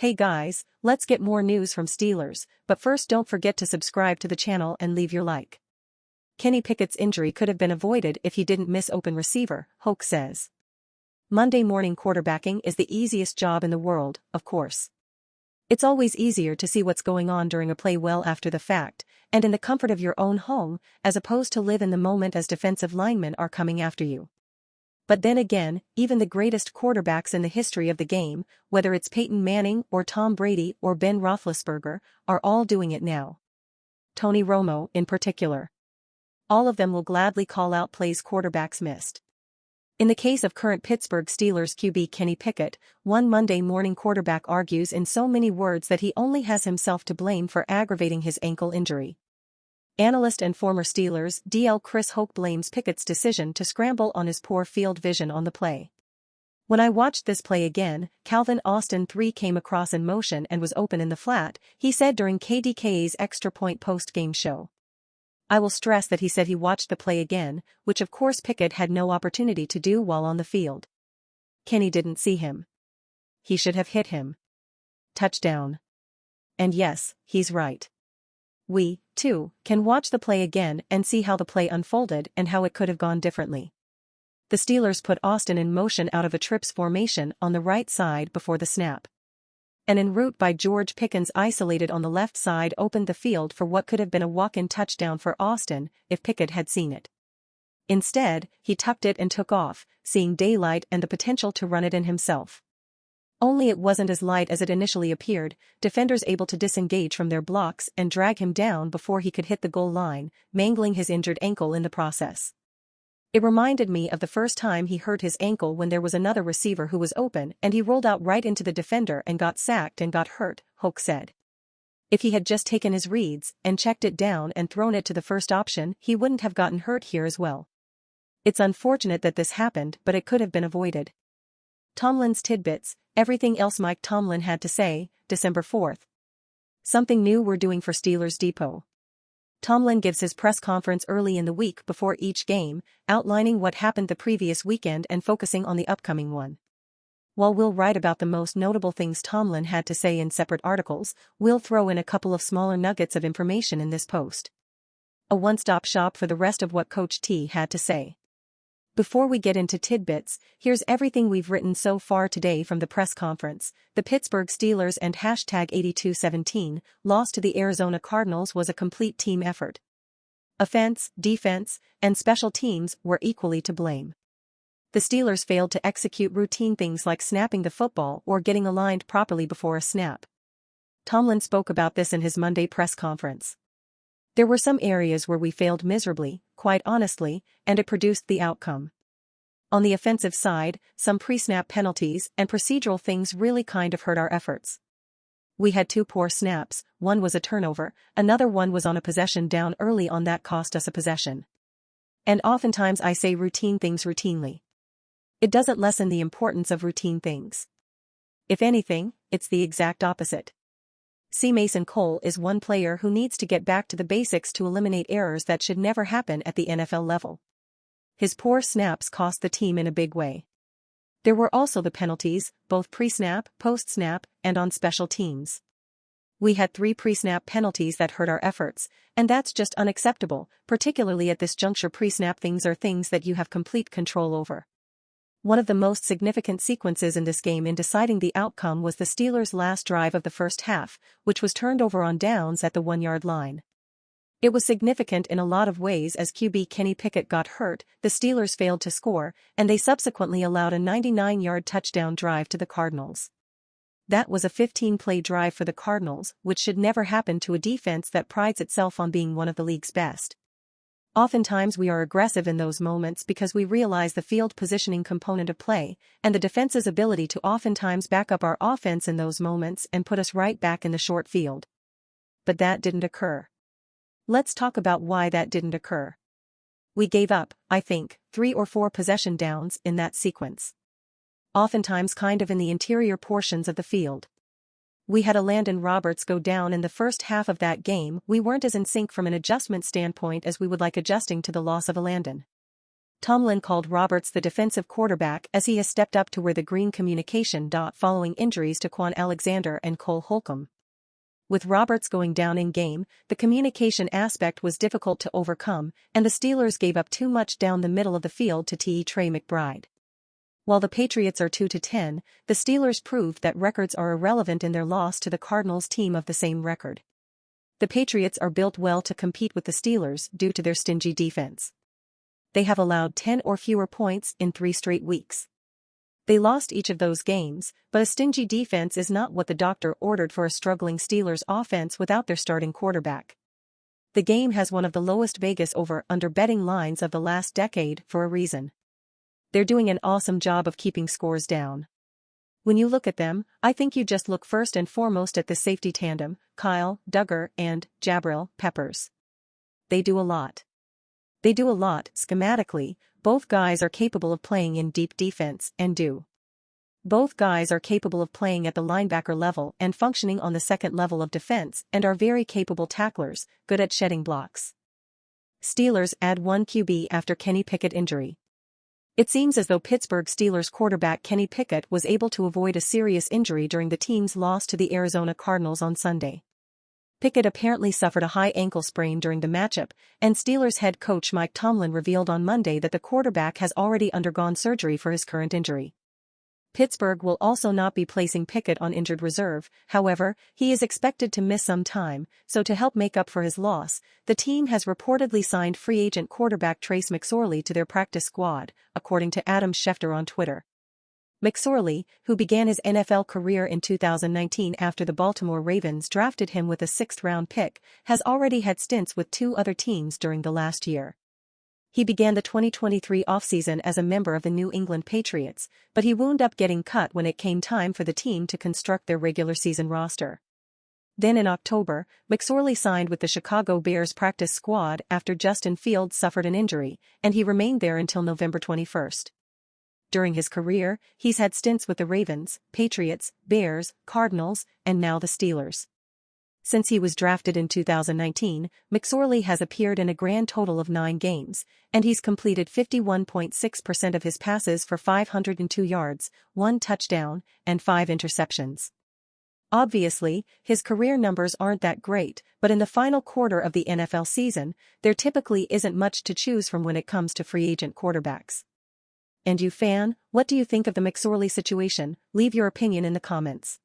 Hey guys, let's get more news from Steelers, but first don't forget to subscribe to the channel and leave your like. Kenny Pickett's injury could have been avoided if he didn't miss open receiver, Hoke says. Monday morning quarterbacking is the easiest job in the world, of course. It's always easier to see what's going on during a play well after the fact, and in the comfort of your own home, as opposed to live in the moment as defensive linemen are coming after you. But then again, even the greatest quarterbacks in the history of the game, whether it's Peyton Manning or Tom Brady or Ben Roethlisberger, are all doing it now. Tony Romo, in particular. All of them will gladly call out plays quarterbacks missed. In the case of current Pittsburgh Steelers QB Kenny Pickett, one Monday morning quarterback argues in so many words that he only has himself to blame for aggravating his ankle injury. Analyst and former Steelers DL Chris Hoke blames Pickett's decision to scramble on his poor field vision on the play. When I watched this play again, Calvin Austin 3 came across in motion and was open in the flat, he said during KDKA's Extra Point post-game show. I will stress that he said he watched the play again, which of course Pickett had no opportunity to do while on the field. Kenny didn't see him. He should have hit him. Touchdown. And yes, he's right. We, too, can watch the play again and see how the play unfolded and how it could have gone differently. The Steelers put Austin in motion out of a trips formation on the right side before the snap. An en route by George Pickens isolated on the left side opened the field for what could have been a walk-in touchdown for Austin if Pickett had seen it. Instead, he tucked it and took off, seeing daylight and the potential to run it in himself. Only it wasn't as light as it initially appeared, defenders able to disengage from their blocks and drag him down before he could hit the goal line, mangling his injured ankle in the process. It reminded me of the first time he hurt his ankle when there was another receiver who was open and he rolled out right into the defender and got sacked and got hurt, Hoke said. If he had just taken his reads and checked it down and thrown it to the first option, he wouldn't have gotten hurt here as well. It's unfortunate that this happened, but it could have been avoided. Tomlin's tidbits, everything else Mike Tomlin had to say, December 4th. Something new we're doing for Steelers Depot. Tomlin gives his press conference early in the week before each game, outlining what happened the previous weekend and focusing on the upcoming one. While we'll write about the most notable things Tomlin had to say in separate articles, we'll throw in a couple of smaller nuggets of information in this post. A one-stop shop for the rest of what Coach T had to say. Before we get into tidbits, here's everything we've written so far today from the press conference. The Pittsburgh Steelers and #8217 loss to the Arizona Cardinals was a complete team effort. Offense, defense, and special teams were equally to blame. The Steelers failed to execute routine things like snapping the football or getting aligned properly before a snap. Tomlin spoke about this in his Monday press conference. There were some areas where we failed miserably, quite honestly, and it produced the outcome. On the offensive side, some pre-snap penalties and procedural things really kind of hurt our efforts. We had 2 poor snaps, one was a turnover, another one was on a possession down early on that cost us a possession. And oftentimes I say routine things routinely. It doesn't lessen the importance of routine things. If anything, it's the exact opposite. C. Mason Cole is one player who needs to get back to the basics to eliminate errors that should never happen at the NFL level. His poor snaps cost the team in a big way. There were also the penalties, both pre-snap, post-snap, and on special teams. We had 3 pre-snap penalties that hurt our efforts, and that's just unacceptable, particularly at this juncture. Pre-snap things are things that you have complete control over. One of the most significant sequences in this game in deciding the outcome was the Steelers' last drive of the first half, which was turned over on downs at the 1-yard line. It was significant in a lot of ways as QB Kenny Pickett got hurt, the Steelers failed to score, and they subsequently allowed a 99-yard touchdown drive to the Cardinals. That was a 15-play drive for the Cardinals, which should never happen to a defense that prides itself on being one of the league's best. Oftentimes we are aggressive in those moments because we realize the field positioning component of play, and the defense's ability to oftentimes back up our offense in those moments and put us right back in the short field. But that didn't occur. Let's talk about why that didn't occur. We gave up, I think, 3 or 4 possession downs in that sequence. Oftentimes kind of in the interior portions of the field. We had a Landon Roberts go down in the first half of that game. We weren't as in sync from an adjustment standpoint as we would like adjusting to the loss of a Landon. Tomlin called Roberts the defensive quarterback as he has stepped up to where the green communication. Following injuries to Quan Alexander and Cole Holcomb. With Roberts going down in game, the communication aspect was difficult to overcome, and the Steelers gave up too much down the middle of the field to Trey McBride. While the Patriots are 2-10, the Steelers proved that records are irrelevant in their loss to the Cardinals team of the same record. The Patriots are built well to compete with the Steelers due to their stingy defense. They have allowed 10 or fewer points in 3 straight weeks. They lost each of those games, but a stingy defense is not what the doctor ordered for a struggling Steelers offense without their starting quarterback. The game has one of the lowest Vegas over/under betting lines of the last decade for a reason. They're doing an awesome job of keeping scores down. When you look at them, I think you just look first and foremost at the safety tandem, Kyle Duggar and Jabril Peppers. They do a lot. Schematically, both guys are capable of playing in deep defense and do. Both guys are capable of playing at the linebacker level and functioning on the second level of defense and are very capable tacklers, good at shedding blocks. Steelers add 1 QB after Kenny Pickett injury. It seems as though Pittsburgh Steelers quarterback Kenny Pickett was able to avoid a serious injury during the team's loss to the Arizona Cardinals on Sunday. Pickett apparently suffered a high ankle sprain during the matchup, and Steelers head coach Mike Tomlin revealed on Monday that the quarterback has already undergone surgery for his current injury. Pittsburgh will also not be placing Pickett on injured reserve, however, he is expected to miss some time, so to help make up for his loss, the team has reportedly signed free agent quarterback Mcsorley to their practice squad, according to Adam Schefter on Twitter. Mcsorley, who began his NFL career in 2019 after the Baltimore Ravens drafted him with a 6th-round pick, has already had stints with 2 other teams during the last year. He began the 2023 offseason as a member of the New England Patriots, but he wound up getting cut when it came time for the team to construct their regular season roster. Then in October, Mcsorley signed with the Chicago Bears practice squad after Justin Fields suffered an injury, and he remained there until November 21. During his career, he's had stints with the Ravens, Patriots, Bears, Cardinals, and now the Steelers. Since he was drafted in 2019, Mcsorley has appeared in a grand total of 9 games, and he's completed 51.6% of his passes for 502 yards, 1 touchdown, and 5 interceptions. Obviously, his career numbers aren't that great, but in the final quarter of the NFL season, there typically isn't much to choose from when it comes to free agent quarterbacks. And you fan, what do you think of the Mcsorley situation? Leave your opinion in the comments.